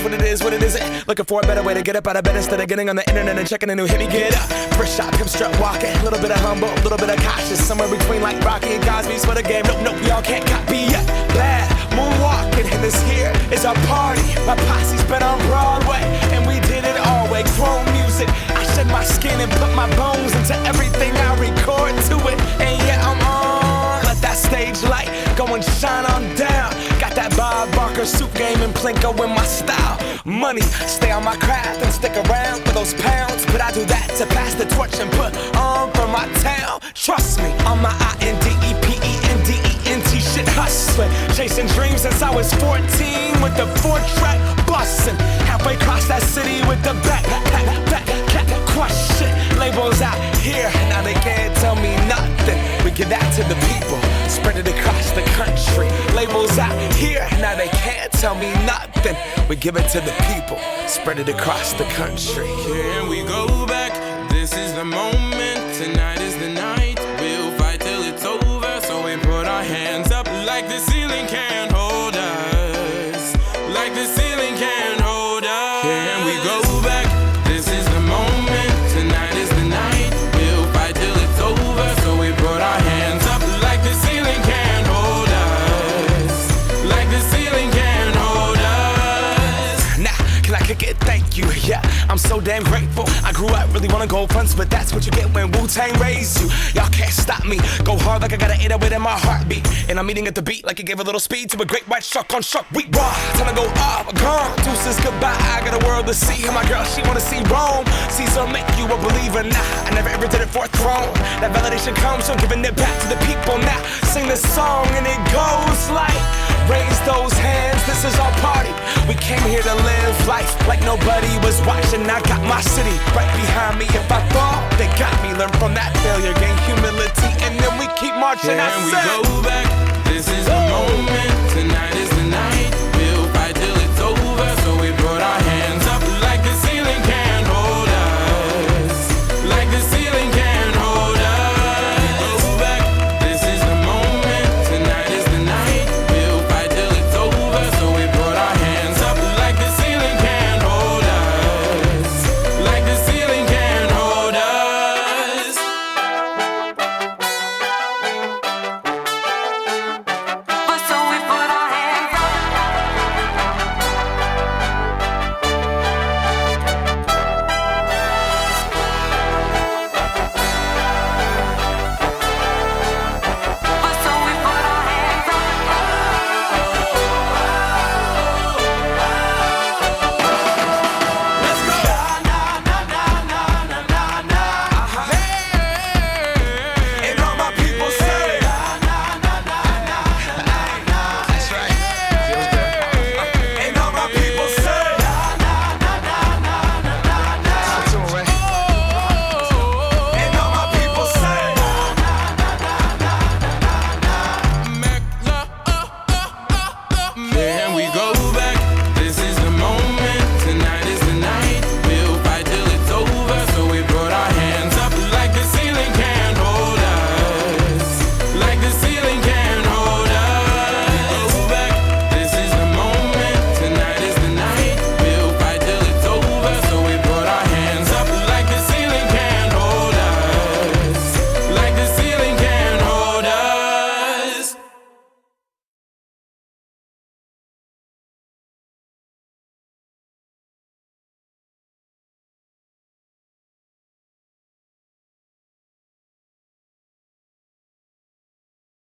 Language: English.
what it is, what it isn't. Looking for a better way to get up out of bed instead of getting on the internet and checking a new hit. Me get up, first shot, hip strut walking. A little bit of humble, a little bit of cautious. Somewhere between like Rocky and Cosby's for the game. Nope, y'all can't copy yet. Bad moonwalking, and this here is our party. My posse's been on Broadway, and we did it all way. Chrome music, I shed my skin and put my bones into everything I record to it. And yeah, I'm on. Let that stage light go and shine on down. Got that Bob Barker suit game and Plinko in my style. Money, stay on my craft and stick around for those pounds. But I do that to pass the torch and put on for my town. Trust me, on my INDEPENDENT shit hustling. Chasing dreams since I was 14 with the 4-track bustin'. Halfway across that city with the back crush shit. Labels out here, now they can't tell me nothing. We give that to the people, spread it across the country. Labels out here, now they can't tell me nothing. We give it to the people, spread it across the country. Can we go back? This is the moment, tonight is the night. We'll fight till it's over, so we put our hands up like the ceiling can't hold us. Like the ceiling can't hold us. Can we go back? This is the moment, tonight is the night. We'll fight till it's over, so we put our hands up like the ceiling can't hold us. Like the ceiling can't hold us. Now, can I kick it? Thank you, yeah, I'm so damn grateful. I grew up really wanna go fronts, but that's what you get when Wu-Tang raised you. Y'all can't stop me, go hard like I got an 808 in my heartbeat. And I'm eating at the beat like it gave a little speed to a great white shark on shark week. Raw, time to go off, gone, deuces goodbye. I got a world to see, and my girl, she wanna see Rome. Caesar make you a believer, nah, I never ever did it for a throne. That validation comes from giving it back to the people. Now, sing this song and it goes like, raise those hands, this is our party. We came here to live life like nobody was watching. I got my city right behind me. If I fall, they got me. Learn from that failure, gain humility, and then we keep marching. Can we go back?